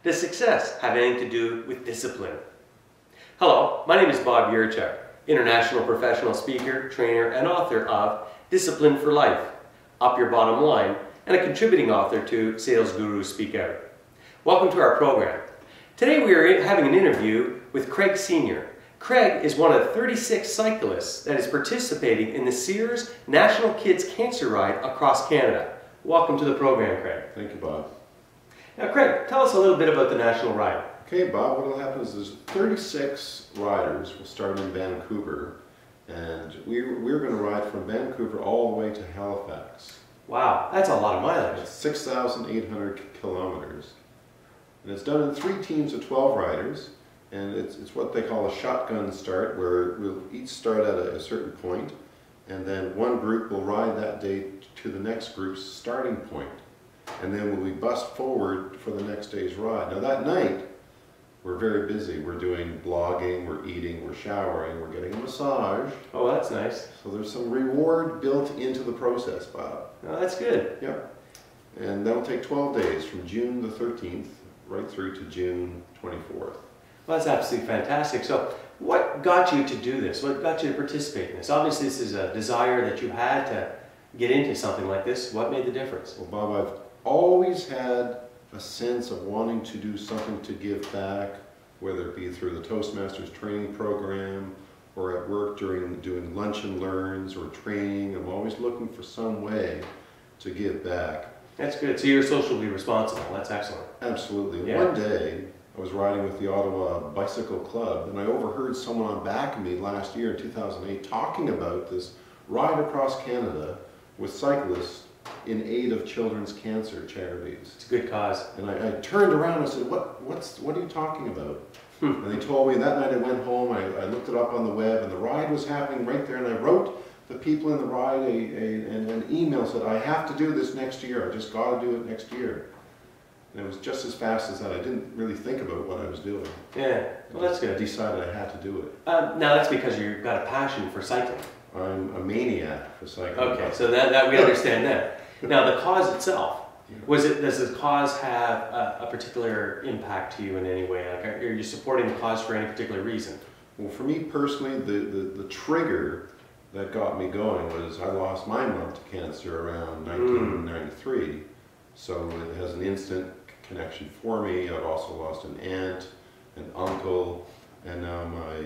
Does success have anything to do with discipline? Hello, my name is Bob Urichuck, international professional speaker, trainer, and author of Discipline for Life, Up Your Bottom Line, and a contributing author to Sales Gurus Speak Out. Welcome to our program. Today we are having an interview with Craig Sr. Craig is one of 36 cyclists that is participating in the Sears National Kids Cancer Ride across Canada. Welcome to the program, Craig. Thank you, Bob. Now, Craig, tell us a little bit about the National Ride. Okay, Bob, what will happen is there's 36 riders. We'll start in Vancouver, and we're going to ride from Vancouver all the way to Halifax. Wow, that's a lot of mileage. It's 6,800 kilometers. And it's done in 3 teams of 12 riders, and it's what they call a shotgun start, where we'll each start at a certain point, and then one group will ride that day to the next group's starting point. And then we'll be bussed forward for the next day's ride. Now that night, we're very busy. We're doing blogging, we're eating, we're showering, we're getting a massage. Oh, that's nice. So there's some reward built into the process, Bob. Oh, that's good. Yep. And that'll take 12 days, from June the 13th right through to June 24th. Well, that's absolutely fantastic. So what got you to do this? What got you to participate in this? Obviously, this is a desire that you had to get into something like this. What made the difference? Well, Bob, I've always had a sense of wanting to do something to give back, whether it be through the Toastmasters training program or at work during doing lunch and learns or training. I'm always looking for some way to give back. That's good. So you're socially responsible. That's excellent. Absolutely. Yeah. One day, I was riding with the Ottawa Bicycle Club, and I overheard someone on back of me last year in 2008 talking about this ride across Canada with cyclists in aid of children's cancer charities. It's a good cause. And I turned around and said, what are you talking about? And they told me, and that night I went home, I looked it up on the web, and the ride was happening right there, and I wrote the people in the ride an email, said, I have to do this next year, I just got to do it next year. And it was just as fast as that. I didn't really think about what I was doing. Yeah, well, that's good. I decided I had to do it. Now that's because you've got a passion for cycling. I'm a maniac for cycling. Okay, so that we understand that. Now the cause itself, does the cause have a particular impact to you in any way? Like, are you supporting the cause for any particular reason? Well, for me personally, the trigger that got me going was I lost my mom to cancer around 1993. So it has an instant connection for me. I've also lost an aunt, an uncle, and now my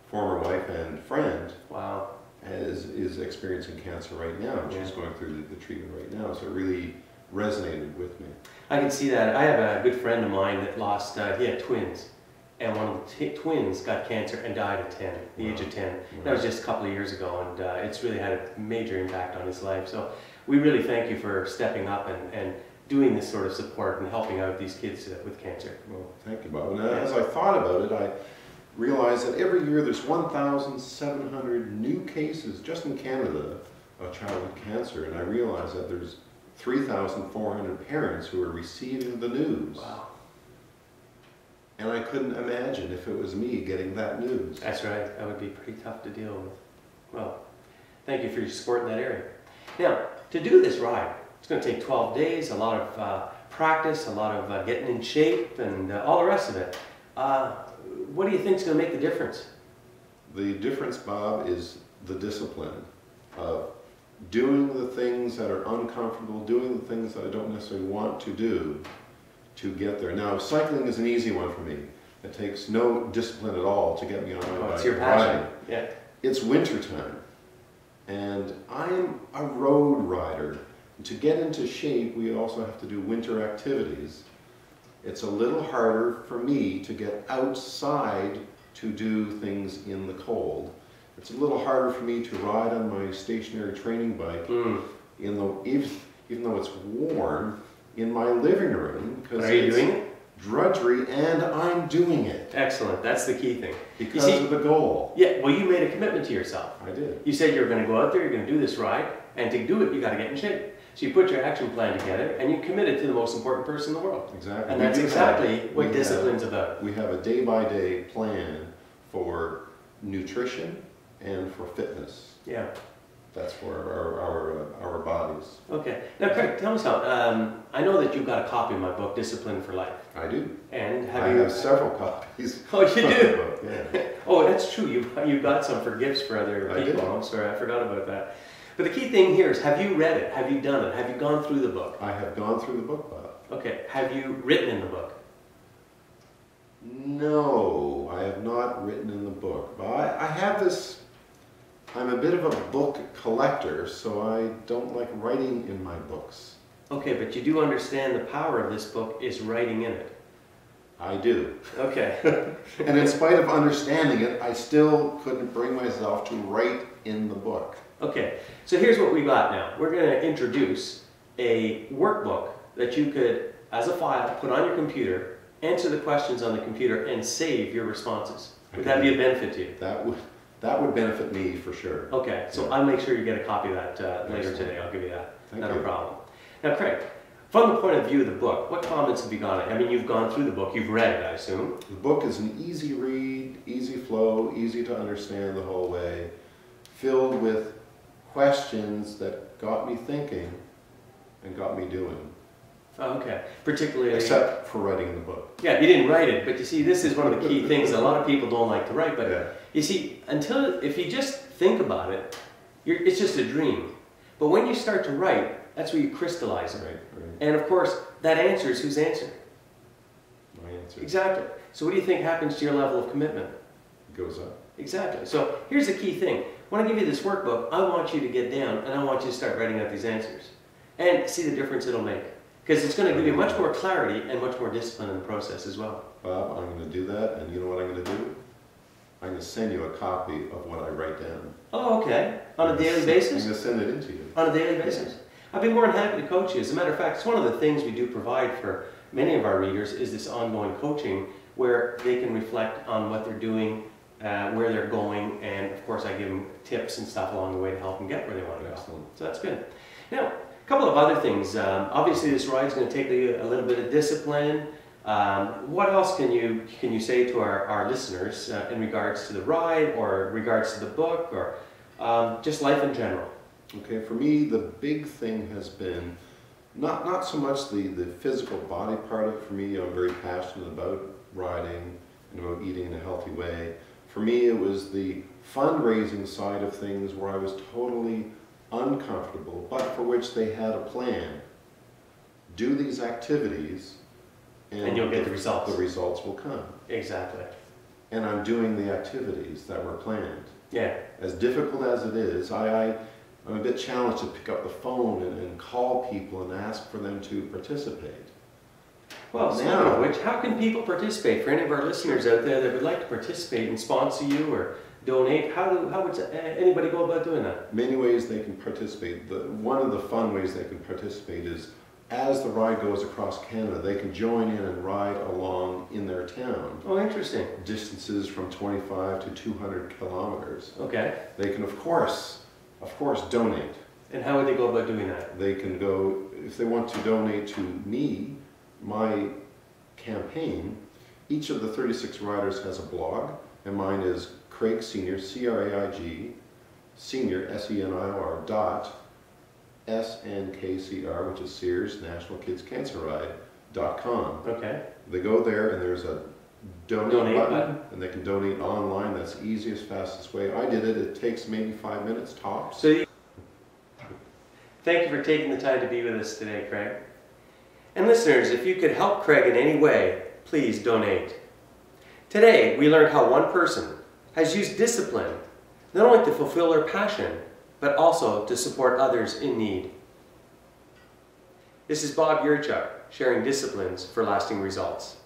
former wife and friend. Wow. is experiencing cancer right now. She's going through the treatment right now, so it really resonated with me. I can see that. I have a good friend of mine that lost, he had twins, and one of the twins got cancer and died at 10, the age of 10. That was just a couple of years ago, and it's really had a major impact on his life. So we really thank you for stepping up and doing this sort of support and helping out these kids with cancer. Well, thank you, Bob. And as I thought about it, I realized that every year there's 1,700 new cases just in Canada of childhood cancer, and I realized that there's 3,400 parents who are receiving the news. Wow. And I couldn't imagine if it was me getting that news. That's right. That would be pretty tough to deal with. Well, thank you for your support in that area. Now, to do this ride, it's going to take 12 days, a lot of practice, a lot of getting in shape, and all the rest of it. What do you think is going to make the difference? The difference, Bob, is the discipline of doing the things that are uncomfortable, doing the things that I don't necessarily want to do to get there. Now, cycling is an easy one for me. It takes no discipline at all to get me on my bike. It's your passion. Riding. Yeah. It's wintertime, and I'm a road rider. To get into shape, we also have to do winter activities. It's a little harder for me to get outside to do things in the cold. It's a little harder for me to ride on my stationary training bike, even though it's warm, in my living room. Are you doing it? Drudgery, and I'm doing it. Excellent. That's the key thing. Because of the goal. Yeah, well, you made a commitment to yourself. I did. You said you're going to go out there, you're going to do this ride, and to do it, you got to get in shape. So you put your action plan together, and you committed to the most important person in the world. Exactly. And that's exactly what discipline's about. We have a day-by-day plan for nutrition and for fitness. Yeah. That's for our bodies. Okay. Now, Craig, tell me something. I know that you've got a copy of my book, Discipline for Life. I do. And I have several copies. Oh, you do? Yeah. Oh, that's true. You got some for gifts for other people. I'm sorry, I forgot about that. But the key thing here is, have you read it? Have you done it? Have you gone through the book? I have gone through the book, Bob. Okay. Have you written in the book? No, I have not written in the book. But I have this, I'm a bit of a book collector, so I don't like writing in my books. Okay, but you do understand the power of this book is writing in it. I do. Okay. And in spite of understanding it, I still couldn't bring myself to write in the book. Okay, so here's what we got now. We're going to introduce a workbook that you could, as a file, put on your computer, answer the questions on the computer, and save your responses. Would that be a benefit to you? That would benefit me for sure. Okay, so Yeah. I'll make sure you get a copy of that later today. I'll give you that. Thank Not you. a problem. Now, Craig, from the point of view of the book, what comments have you got? I mean, you've gone through the book. You've read it, I assume. The book is an easy read, easy flow, easy to understand the whole way, filled with questions that got me thinking and got me doing. Oh, okay. Particularly... Except for writing the book. Yeah, you didn't write it, but you see, this is one of the key things. A lot of people don't like to write, but Yeah. you see, if you just think about it, it's just a dream. But when you start to write, that's where you crystallize it. Right. And of course, that answer is whose answer? My answer Exactly. So what do you think happens to your level of commitment? goes up. Exactly. So here's the key thing. When I give you this workbook, I want you to get down and I want you to start writing out these answers. And see the difference it'll make. Because it's going to give you much more clarity and much more discipline in the process as well. Bob, I'm going to do that, and you know what I'm going to do? I'm going to send you a copy of what I write down. Oh, okay. On a daily basis? I'm going to send it in to you. On a daily basis? I'd be more than happy to coach you. As a matter of fact, it's one of the things we do provide for many of our readers is this ongoing coaching where they can reflect on what they're doing, where they're going, and of course I give them tips and stuff along the way to help them get where they want to go. Excellent. So that's good. Now, a couple of other things. Obviously this ride's going to take a little bit of discipline. What else can you say to our listeners in regards to the ride or regards to the book or just life in general? Okay, for me, the big thing has been not so much the physical body part of it. For me, I'm very passionate about riding and about eating in a healthy way. For me, it was the fundraising side of things where I was totally uncomfortable, but for which they had a plan. Do these activities, and you'll get the results. The results will come. Exactly. And I'm doing the activities that were planned. Yeah. As difficult as it is, I'm a bit challenged to pick up the phone and call people and ask for them to participate. Well, speaking of which, how can people participate? For any of our listeners out there that would like to participate and sponsor you or donate, how would anybody go about doing that? Many ways they can participate. One of the fun ways they can participate is as the ride goes across Canada, they can join in and ride along in their town. Oh, interesting. Distances from 25 to 200 kilometers. Okay. They can, of course, donate. And how would they go about doing that? They can go, if they want to donate to me, my campaign, each of the 36 riders has a blog, and mine is Craig Senior, C-R-A-I-G, Senior, S-E-N-I-O-R, SNKCR, which is Sears National Kids Cancer Ride.com. Okay. They go there and there's a donate button, and they can donate online. That's the easiest, fastest way. I did it. It takes maybe 5 minutes tops. Thank you for taking the time to be with us today, Craig. And listeners, if you could help Craig in any way, please donate. Today, we learned how one person has used discipline not only to fulfill their passion, but also to support others in need. This is Bob Urichuck, sharing disciplines for lasting results.